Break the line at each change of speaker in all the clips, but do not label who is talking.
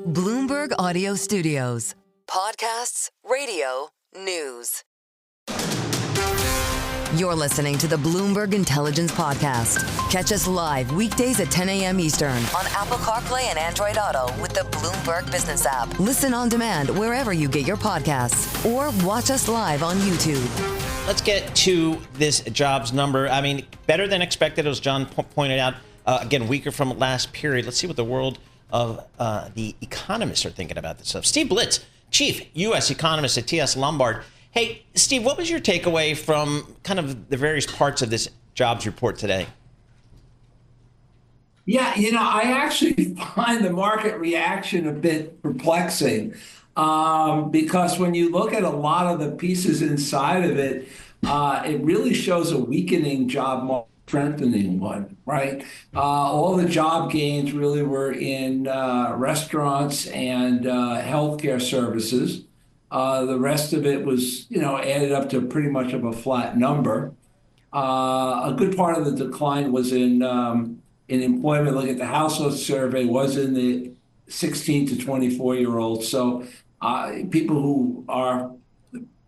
Bloomberg Audio Studios. Podcasts, radio, news. You're listening to the Bloomberg Intelligence Podcast. Catch us live weekdays at 10 a.m. Eastern on Apple CarPlay and Android Auto with the Bloomberg Business app. Listen on demand wherever you get your podcasts or watch us live on YouTube.
Let's get to this jobs number. I mean, better than expected, as John pointed out. Again, weaker from last period. Let's see what the world of the economists are thinking about this stuff. Steve Blitz, chief US economist at TS Lombard. Hey, Steve, what was your takeaway from kind of the various parts of this jobs report today?
Yeah, I actually find the market reaction a bit perplexing because when you look at a lot of the pieces inside of it, it really shows a weakening job market. Strengthening one, right? All the job gains really were in restaurants and healthcare services. The rest of it was, added up to pretty much of a flat number. A good part of the decline was in employment. Look at the household survey was in the 16 to 24-year-olds. So people who are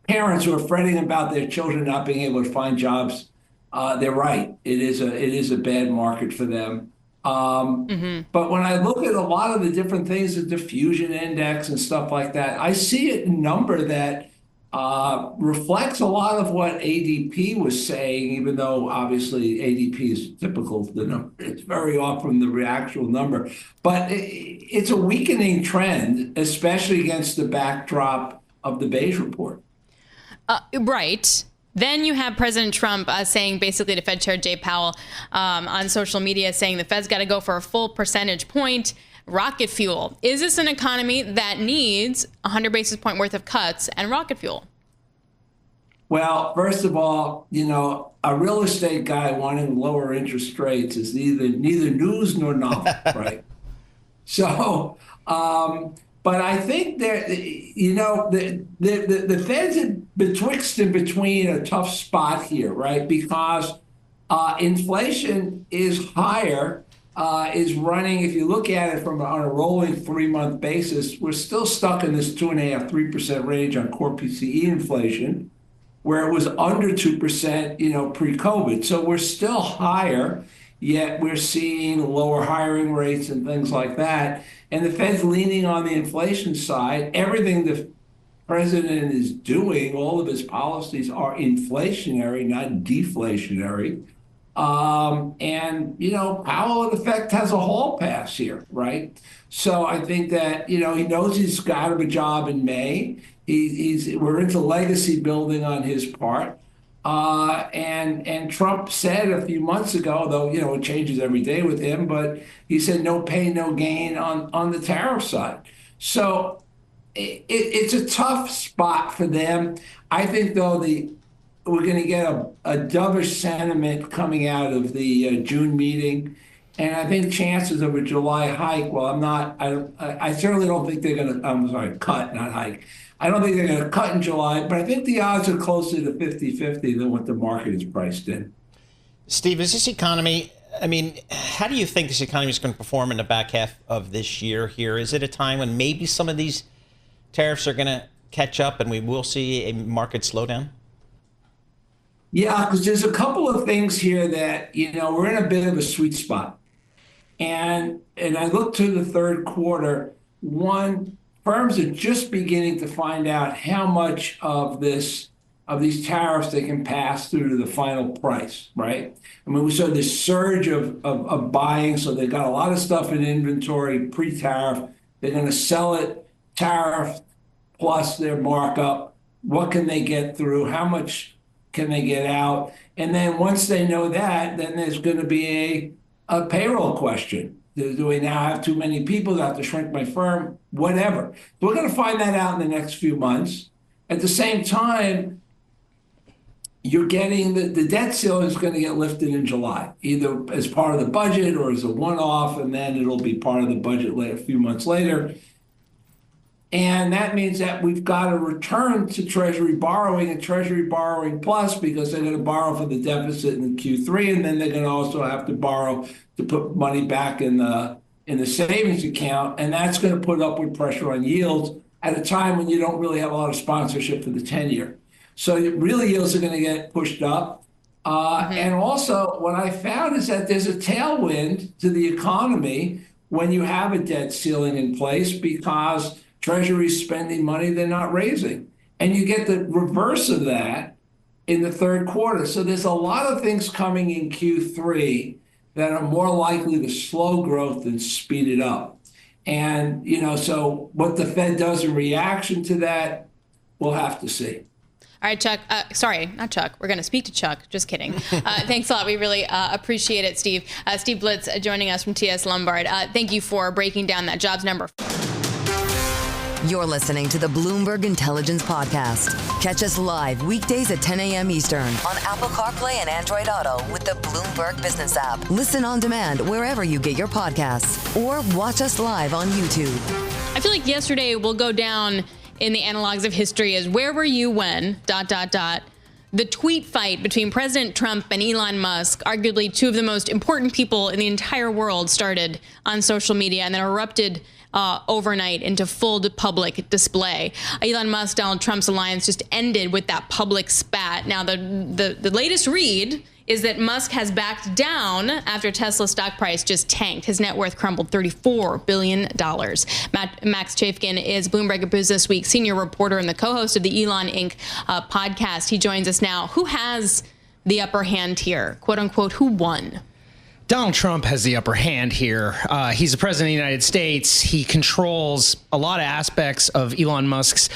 parents who are fretting about their children not being able to find jobs. They're right. It is a bad market for them. But when I look at a lot of the different things, the diffusion index and stuff like that, I see a number that reflects a lot of what ADP was saying, even though obviously ADP is typical of the number. It's very off from the actual number. But it's a weakening trend, especially against the backdrop of the Beige report.
Right. Then you have President Trump saying basically to Fed Chair Jay Powell on social media saying the Fed's got to go for a full percentage point rocket fuel. Is this an economy that needs 100 basis point worth of cuts and rocket fuel?
Well, first of all, a real estate guy wanting lower interest rates is neither news nor novel, right? So, but I think that, the Fed's betwixt and between a tough spot here, right? Because inflation is higher, is running, if you look at it on a rolling 3-month basis, we're still stuck in this 2.5%, 3% range on core PCE inflation, where it was under 2%, pre-COVID. So we're still higher, yet we're seeing lower hiring rates and things like that. And the Fed's leaning on the inflation side. Everything the president is doing, all of his policies are inflationary, not deflationary. Powell, in effect, has a hall pass here, right? So I think that, he knows he's out of a job in May. We're into legacy building on his part. And Trump said a few months ago, though, it changes every day with him, but he said no pain, no gain on the tariff side. So it's a tough spot for them. I think, though, we're going to get a dovish sentiment coming out of the June meeting. And I think chances of a July hike, well, I certainly don't think they're going to, cut, not hike. I don't think they're going to cut in July, but I think the odds are closer to 50-50 than what the market is priced in.
Steve, is this economy, how do you think this economy is going to perform in the back half of this year here? Is it a time when maybe some of these tariffs are going to catch up and we will see a market slowdown?
Yeah, because there's a couple of things here that, we're in a bit of a sweet spot. And I look to the third quarter, firms are just beginning to find out how much of these tariffs they can pass through to the final price, right? We saw this surge of buying, so they got a lot of stuff in inventory pre-tariff. They're going to sell it tariff plus their markup. What can they get through? How much can they get out? And then once they know that, then there's going to be a payroll question. Do we now have too many people? Do I have to shrink my firm? Whatever. So we're going to find that out in the next few months. At the same time, you're getting the debt ceiling is going to get lifted in July, either as part of the budget or as a one-off, and then it'll be part of the budget a few months later. And that means that we've got to return to Treasury borrowing and Treasury borrowing plus, because they're going to borrow for the deficit in Q3, and then they're going to also have to borrow to put money back in the in the savings account, and that's going to put upward pressure on yields at a time when you don't really have a lot of sponsorship for the 10-year. So really yields are going to get pushed up. And also what I found is that there's a tailwind to the economy when you have a debt ceiling in place because Treasury's spending money they're not raising. And you get the reverse of that in the third quarter. So there's a lot of things coming in Q3 that are more likely to slow growth than speed it up. And, so what the Fed does in reaction to that, we'll have to see.
All right, Chuck. Sorry, not Chuck. We're going to speak to Chuck. Just kidding. Thanks a lot. We really appreciate it, Steve. Steve Blitz joining us from TS Lombard. Thank you for breaking down that jobs number.
You're listening to the Bloomberg Intelligence Podcast. Catch us live weekdays at 10 a.m. Eastern on Apple CarPlay and Android Auto with the Bloomberg Business app. Listen on demand wherever you get your podcasts or watch us live on YouTube.
I feel like yesterday will go down in the analogs of history as where were you when ... The tweet fight between President Trump and Elon Musk, arguably two of the most important people in the entire world, started on social media and then erupted overnight into full public display. Elon Musk, Donald Trump's alliance just ended with that public spat. Now, the latest read is that Musk has backed down after Tesla's stock price just tanked. His net worth crumbled $34 billion. Max Chafkin is Bloomberg Businessweek Senior Reporter and the co-host of the Elon Inc Podcast. He joins us now. Who has the upper hand here? Quote unquote, who won?
Donald Trump has the upper hand here. He's the president of the United States. He controls a lot of aspects of Elon Musk's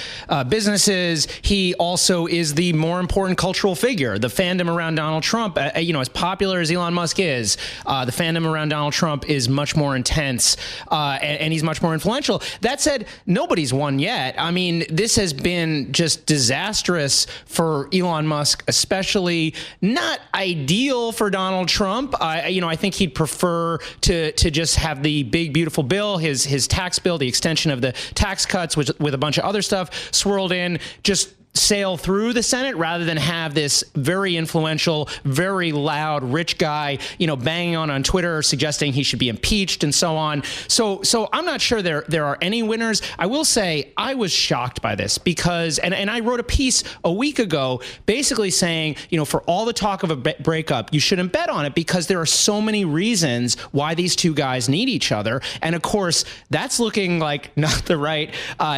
businesses. He also is the more important cultural figure. The fandom around Donald Trump, as popular as Elon Musk is, the fandom around Donald Trump is much more intense, and he's much more influential. That said, nobody's won yet. I mean, this has been just disastrous for Elon Musk, especially not ideal for Donald Trump. I think he'd prefer to just have the big, beautiful bill, his tax bill, the extension of the tax cuts with a bunch of other stuff swirled in, just sail through the Senate rather than have this very influential, very loud, rich guy, banging on Twitter, suggesting he should be impeached and so on. So I'm not sure there are any winners. I will say I was shocked by this because, and I wrote a piece a week ago basically saying, for all the talk of a breakup, you shouldn't bet on it because there are so many reasons why these two guys need each other. And of course, that's looking like not the right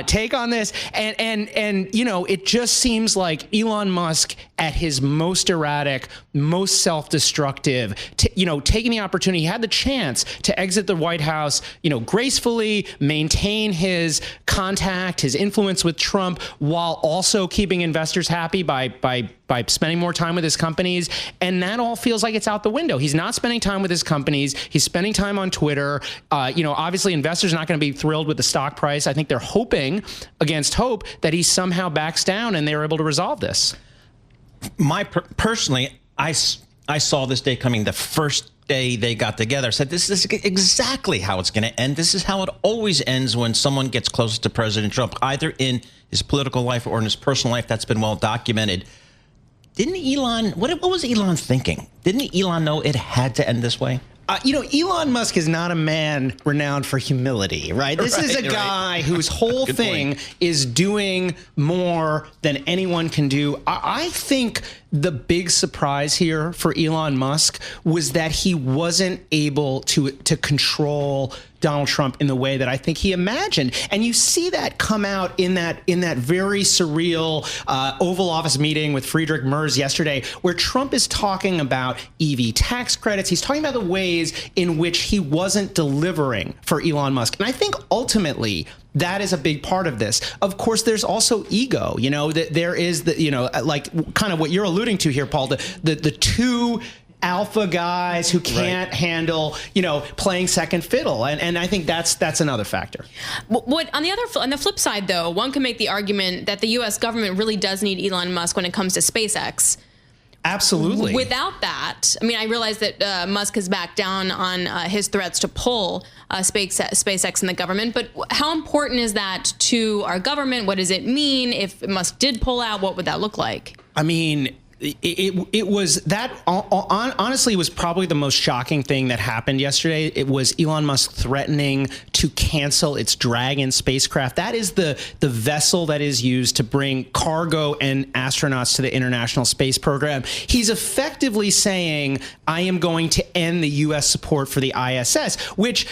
take on this. And it just seems like Elon Musk at his most erratic, most self-destructive, taking the opportunity, he had the chance to exit the White House, gracefully, maintain his contact, his influence with Trump, while also keeping investors happy by spending more time with his companies. And that all feels like it's out the window. He's not spending time with his companies. He's spending time on Twitter. Obviously investors are not going to be thrilled with the stock price. I think they're hoping against hope that he somehow backs down and they're able to resolve this.
Personally, I saw this day coming the first day they got together. I said, this is exactly how it's going to end. This is how it always ends when someone gets close to President Trump, either in his political life or in his personal life. That's been well documented. Didn't Elon, what was Elon thinking? Didn't Elon know it had to end this way?
Elon Musk is not a man renowned for humility, right? This is a guy whose whole thing is doing more than anyone can do. I think the big surprise here for Elon Musk was that he wasn't able to control Donald Trump in the way that I think he imagined. And you see that come out in that very surreal Oval Office meeting with Friedrich Merz yesterday, where Trump is talking about EV tax credits. He's talking about the ways in which he wasn't delivering for Elon Musk. And I think ultimately that is a big part of this. Of course, there's also ego, that there is like kind of what you're alluding to here, Paul, the two alpha guys who can't handle, playing second fiddle. And I think that's another factor.
What on the flip side, though, one can make the argument that the U.S. government really does need Elon Musk when it comes to SpaceX.
Absolutely.
Without that, I mean, I realize that Musk has backed down on his threats to pull SpaceX in the government, but how important is that to our government? What does it mean if Musk did pull out? What would that look like?
I mean, it was that honestly was probably the most shocking thing that happened yesterday. It was Elon Musk threatening to cancel its Dragon spacecraft. That is the vessel that is used to bring cargo and astronauts to the International Space Program. He's effectively saying, I am going to end the U.S. support for the ISS, which,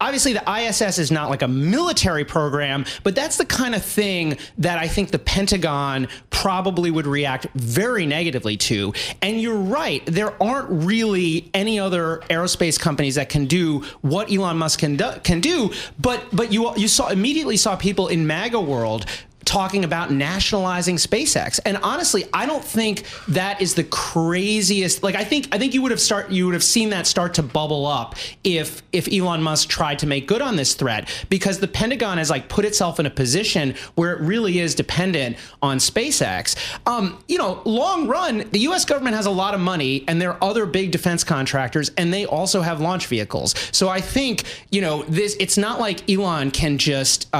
obviously the ISS is not like a military program, but that's the kind of thing that I think the Pentagon probably would react very negatively to. And you're right, there aren't really any other aerospace companies that can do what Elon Musk can do. But you immediately saw people in MAGA world talking about nationalizing SpaceX. And honestly, I don't think that is the craziest. I think you would have seen that start to bubble up if Elon Musk tried to make good on this threat, because the Pentagon has put itself in a position where it really is dependent on SpaceX. Long run, the US government has a lot of money, and there are other big defense contractors, and they also have launch vehicles. So I think, it's not like Elon can just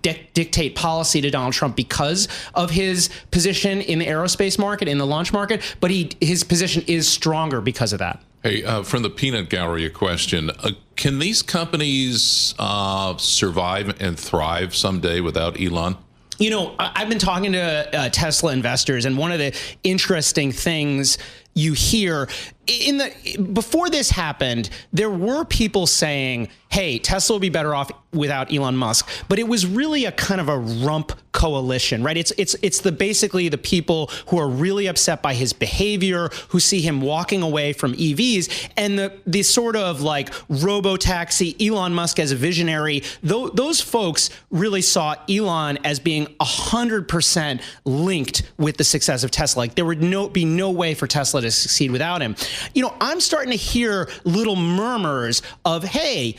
dictate policy to Donald Trump because of his position in the aerospace market, in the launch market, but his position is stronger because of that.
Hey, from the peanut gallery, a question. Can these companies survive and thrive someday without Elon?
I've been talking to Tesla investors, and one of the interesting things you hear before this happened, there were people saying, hey, Tesla will be better off without Elon Musk. But it was really a kind of a rump coalition, right? It's basically the people who are really upset by his behavior, who see him walking away from EVs, and the sort of robo-taxi Elon Musk as a visionary. Those folks really saw Elon as being 100% linked with the success of Tesla. There would be no way for Tesla to succeed without him. I'm starting to hear little murmurs of, hey,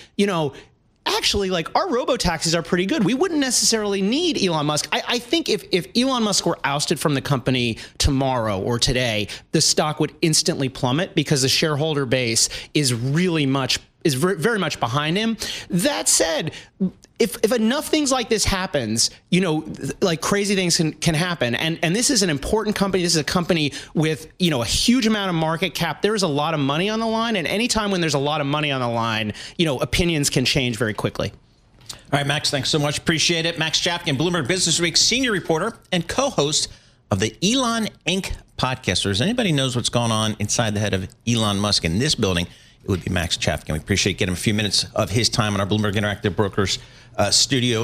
actually, our robo-taxis are pretty good. We wouldn't necessarily need Elon Musk. I think if Elon Musk were ousted from the company tomorrow or today, the stock would instantly plummet because the shareholder base is very much behind him. That said, if enough things like this happens, crazy things can happen. And this is an important company. This is a company with, a huge amount of market cap. There is a lot of money on the line. And anytime when there's a lot of money on the line, opinions can change very quickly.
All right, Max, thanks so much. Appreciate it. Max Chafkin, Bloomberg Businessweek Senior Reporter and co-host of the Elon Inc Podcast. So if anybody knows what's going on inside the head of Elon Musk in this building, it would be Max Chafkin. We appreciate getting him a few minutes of his time on our Bloomberg Interactive Brokers studio.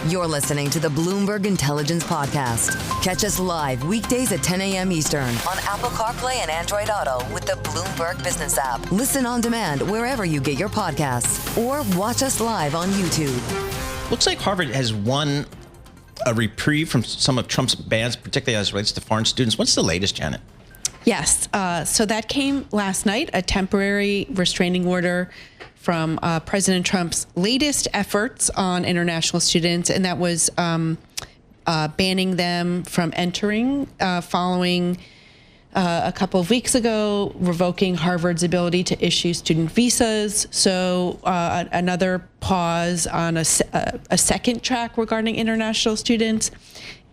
You're listening to the Bloomberg Intelligence Podcast. Catch us live weekdays at 10 a.m. Eastern on Apple CarPlay and Android Auto with the Bloomberg Business app. Listen on demand wherever you get your podcasts, or watch us live on YouTube.
Looks like Harvard has won a reprieve from some of Trump's bans, particularly as it relates to foreign students. What's the latest, Janet?
Yes. So that came last night, a temporary restraining order from President Trump's latest efforts on international students, and that was banning them from entering following a couple of weeks ago, revoking Harvard's ability to issue student visas. So another pause on a second track regarding international students.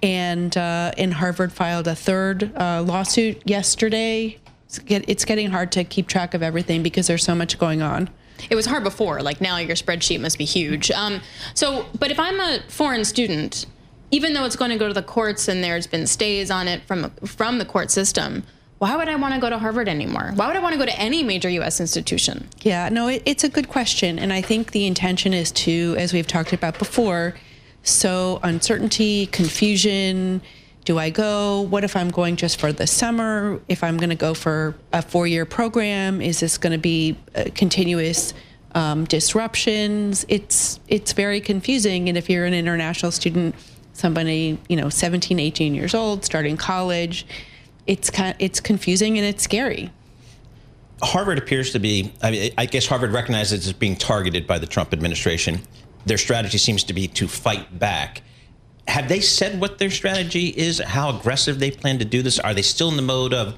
And Harvard filed a third lawsuit yesterday. It's getting hard to keep track of everything because there's so much going on.
It was hard before. Now your spreadsheet must be huge. But if I'm a foreign student, even though it's going to go to the courts and there's been stays on it from the court system, why would I want to go to Harvard anymore? Why would I want to go to any major U.S. institution?
Yeah, no, it's a good question. And I think the intention is to, as we've talked about before, so uncertainty, confusion. Do I go? What if I'm going just for the summer? If I'm going to go for a 4-year program, is this going to be continuous disruptions? It's very confusing. And if you're an international student, somebody 17, 18 years old, starting college, it's confusing and it's scary.
Harvard appears to be. I guess Harvard recognizes it's being targeted by the Trump administration. Their strategy seems to be to fight back. Have they said what their strategy is, how aggressive they plan to do this? Are they still in the mode of,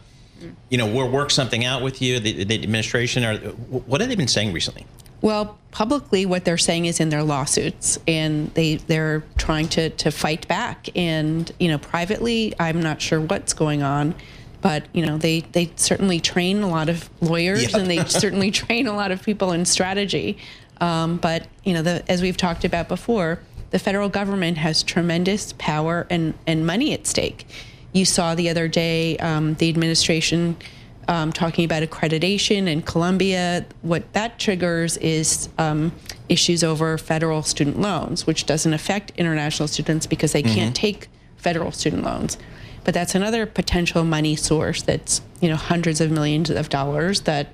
we'll work something out with you, the administration? Or what have they been saying recently?
Well, publicly, what they're saying is in their lawsuits, and they're trying to fight back. And, privately, I'm not sure what's going on, but, they certainly train a lot of lawyers, and they certainly train a lot of people in strategy. But, as we've talked about before, the federal government has tremendous power and money at stake. You saw the other day the administration talking about accreditation in Columbia. What that triggers is issues over federal student loans, which doesn't affect international students because they can't take federal student loans. But that's another potential money source that's, hundreds of millions of dollars that,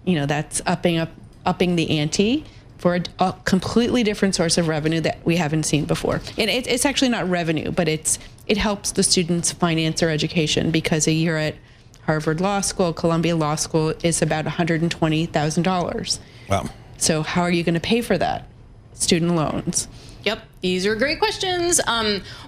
that's upping the ante for a completely different source of revenue that we haven't seen before. And it's actually not revenue, but it helps the students finance their education, because a year at Harvard Law School, Columbia Law School is about $120,000.
Wow.
So how are you going to pay for that? Student loans.
Yep, these are great questions.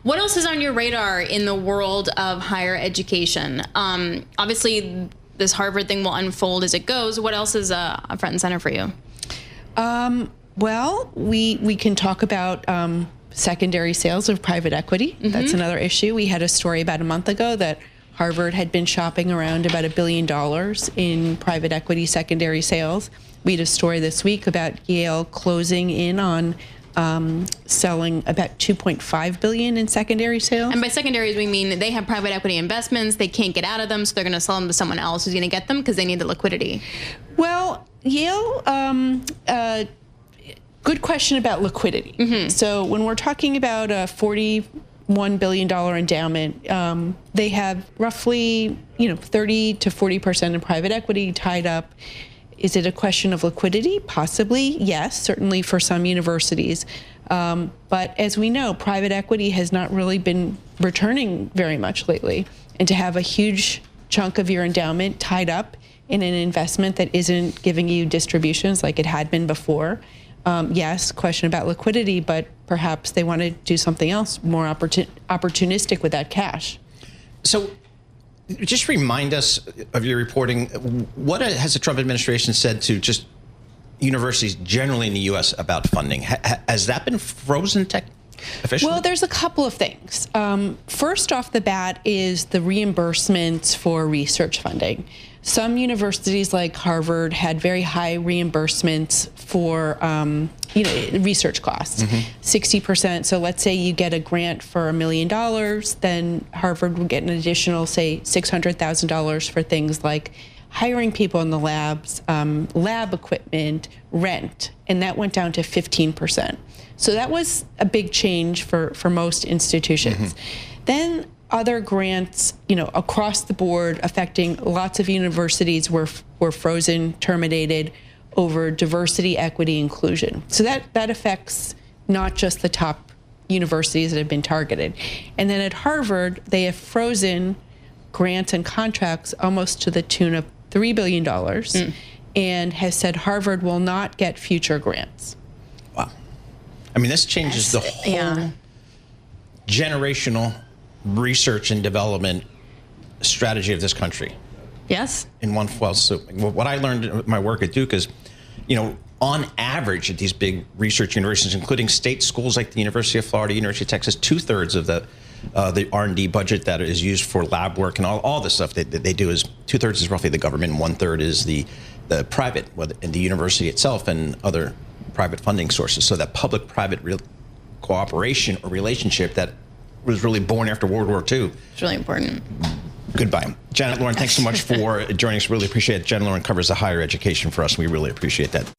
What else is on your radar in the world of higher education? Obviously, this Harvard thing will unfold as it goes. What else is front and center for you?
Well, we can talk about secondary sales of private equity. That's another issue. We had a story about a month ago that Harvard had been shopping around about $1 billion in private equity secondary sales. We had a story this week about Yale closing in on selling about $2.5 billion in secondary sales.
And by secondaries, we mean they have private equity investments. They can't get out of them, so they're going to sell them to someone else who's going to get them because they need the liquidity.
Well, Yale, good question about liquidity. So when we're talking about a $41 billion endowment, they have roughly, 30 to 40% in private equity tied up. Is it a question of liquidity? Possibly, yes, certainly for some universities. But as we know, private equity has not really been returning very much lately. And to have a huge chunk of your endowment tied up in an investment that isn't giving you distributions like it had been before, yes, question about liquidity, but perhaps they want to do something else more opportunistic with that cash.
So just remind us of your reporting. What has the Trump administration said to just universities generally in the U.S. about funding? Has that been frozen officially?
Well, there's a couple of things. First off the bat is the reimbursements for research funding. Some universities like Harvard had very high reimbursements for research costs, 60%. So let's say you get a grant for $1 million, then Harvard would get an additional, say, $600,000 for things like hiring people in the labs, lab equipment, rent, and that went down to 15%. So that was a big change for most institutions. Then other grants, across the board affecting lots of universities were frozen, terminated over diversity, equity, inclusion. So that affects not just the top universities that have been targeted. And then at Harvard, they have frozen grants and contracts almost to the tune of $3 billion and has said Harvard will not get future grants.
Wow. I mean, this changes the whole generational research and development strategy of this country.
Yes.
In one fell swoop. What I learned in my work at Duke is, on average at these big research universities, including state schools like the University of Florida, University of Texas, 2/3 of the R&D budget that is used for lab work and all the stuff that they do is 2/3 is roughly the government and 1/3 is the private, and the university itself and other private funding sources. So that public-private cooperation or relationship that was really born after World War II.
It's really important.
Goodbye. Janet Lorin, thanks so much for joining us. Really appreciate it. Janet Lorin covers the higher education for us. We really appreciate that.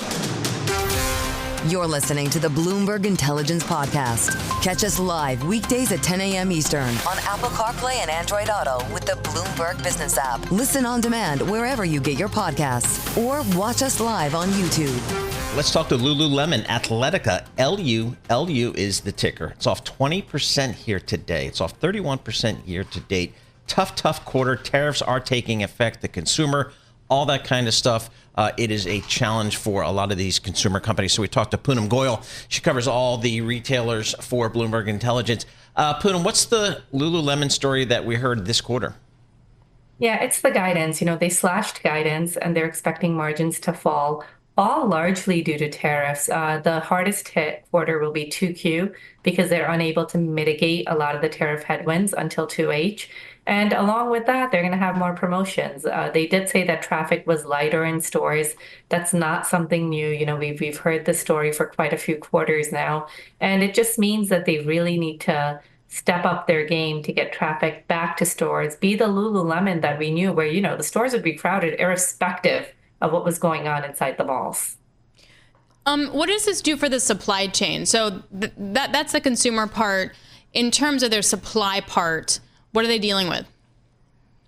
You're listening to the Bloomberg Intelligence Podcast. Catch us live weekdays at 10 a.m. Eastern on Apple CarPlay and Android Auto with the Bloomberg Business app. Listen on demand wherever you get your podcasts or watch us live on YouTube.
Let's talk to Lululemon Athletica. LU is the ticker. It's off 20% here today. It's off 31% year to date. Tough quarter. Tariffs are taking effect. The consumer, all that kind of stuff. It is a challenge for a lot of these consumer companies. So we talked to Poonam Goyal. She covers all the retailers for Bloomberg Intelligence. Poonam, what's the Lululemon story that we heard this quarter?
Yeah, it's the guidance. They slashed guidance and they're expecting margins to fall all largely due to tariffs. The hardest hit quarter will be 2Q because they're unable to mitigate a lot of the tariff headwinds until 2H. And along with that, they're going to have more promotions. They did say that traffic was lighter in stores. That's not something new. You know, we've heard this story for quite a few quarters now. And it just means that they really need to step up their game to get traffic back to stores, be the Lululemon that we knew where, you know, the stores would be crowded irrespective of what was going on inside the malls.
What does this do for the supply chain? So that's the consumer part. In terms of their supply part, what are they dealing with?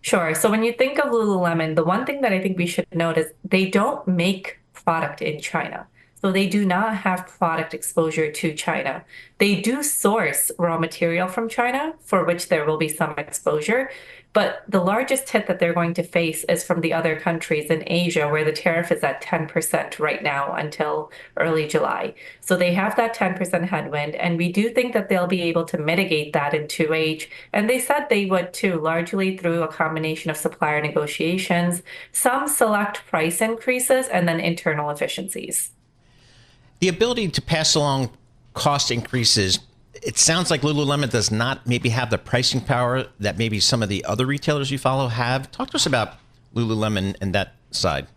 Sure. So when you think of Lululemon, the one thing that I think we should note is they don't make product in China. So they do not have product exposure to China. They do source raw material from China, for which there will be some exposure. But the largest hit that they're going to face is from the other countries in Asia, where the tariff is at 10% right now until early July. So they have that 10% headwind, and we do think that they'll be able to mitigate that in 2H. And they said they would too, largely through a combination of supplier negotiations, some select price increases, and then internal efficiencies.
The ability to pass along cost increases, it sounds like Lululemon does not maybe have the pricing power that maybe some of the other retailers you follow have. Talk to us about Lululemon and that side.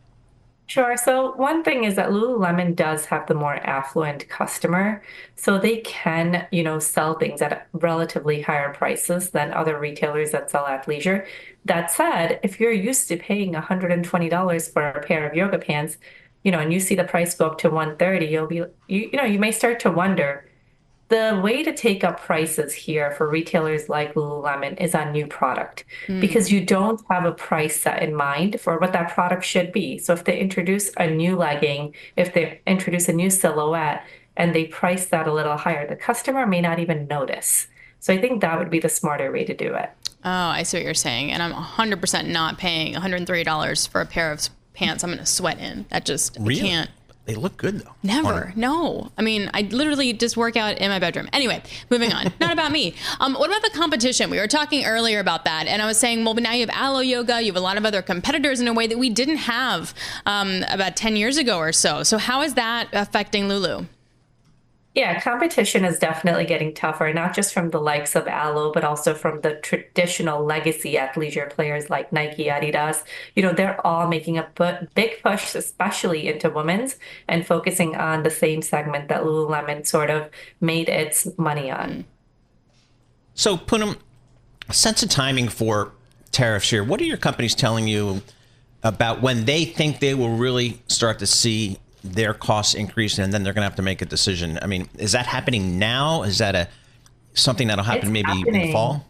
Sure. So one thing is that Lululemon does have the more affluent customer, so they can, you know, sell things at relatively higher prices than other retailers that sell athleisure. That said, if you're used to paying $120 for a pair of yoga pants, you know, and you see the price go up to $130, you'll be, you may start to wonder. The way to take up prices here for retailers like Lululemon is on new product because you don't have a price set in mind for what that product should be. So if they introduce a new legging, if they introduce a new silhouette and they price that a little higher, the customer may not even notice. So I think that would be the smarter way to do it.
Oh, I see what you're saying. And I'm 100% not paying $130 for a pair of pants I'm going to sweat in. That just,
really?
I can't.
They look good, though.
Never. No. I mean, I literally just work out in my bedroom. Anyway, moving on. Not about me. What about the competition? We were talking earlier about that. And I was saying, well, but now you have Alo Yoga. You have a lot of other competitors in a way that we didn't have about 10 years ago or so. So how is that affecting Lulu?
Yeah, competition is definitely getting tougher, not just from the likes of Alo, but also from the traditional legacy athleisure players like Nike, Adidas. You know, they're all making a big push, especially into women's, and focusing on the same segment that Lululemon sort of made its money on.
So, Poonam, sense of timing for tariffs here. What are your companies telling you about when they think they will really start to see their costs increase, and then they're going to have to make a decision? I mean, is that happening now? Is that something that'll happen maybe in the fall?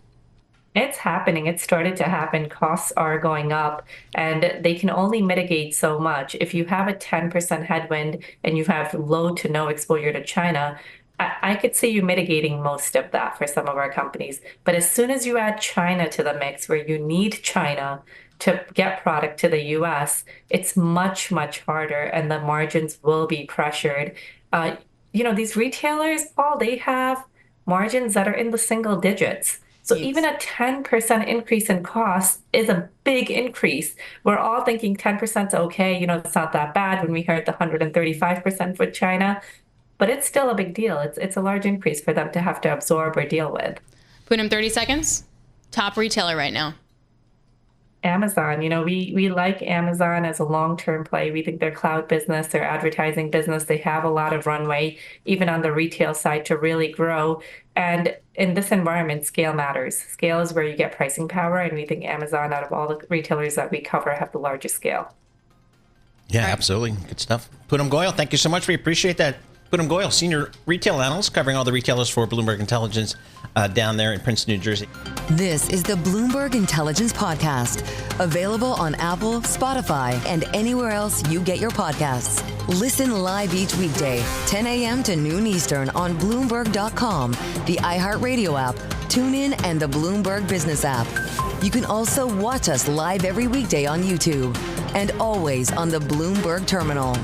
It's happening. It started to happen. Costs are going up, and they can only mitigate so much. If you have a 10% headwind and you have low to no exposure to China, I could see you mitigating most of that for some of our companies. But as soon as you add China to the mix, where you need China to get product to the US, it's much, much harder, and the margins will be pressured. You know, these retailers, Paul, they have margins that are in the single digits. So even a 10% increase in costs is a big increase. We're all thinking 10% is okay. You know, it's not that bad when we heard the 135% with China, but it's still a big deal. It's a large increase for them to have to absorb or deal with.
Poonam, 30 seconds. Top retailer right now.
Amazon. You know, we like Amazon as a long-term play. We think their cloud business, their advertising business, they have a lot of runway, even on the retail side, to really grow. And in this environment, scale matters. Scale is where you get pricing power, and we think Amazon, out of all the retailers that we cover, have the largest scale.
Yeah, absolutely. Good stuff. Poonam Goyal, thank you so much. We appreciate that. Poonam Goyal, senior retail analyst, covering all the retailers for Bloomberg Intelligence down there in Princeton, New Jersey.
This is the Bloomberg Intelligence Podcast, available on Apple, Spotify, and anywhere else you get your podcasts. Listen live each weekday, 10 a.m. to noon Eastern on Bloomberg.com, the iHeartRadio app, TuneIn, and the Bloomberg Business app. You can also watch us live every weekday on YouTube and always on the Bloomberg Terminal.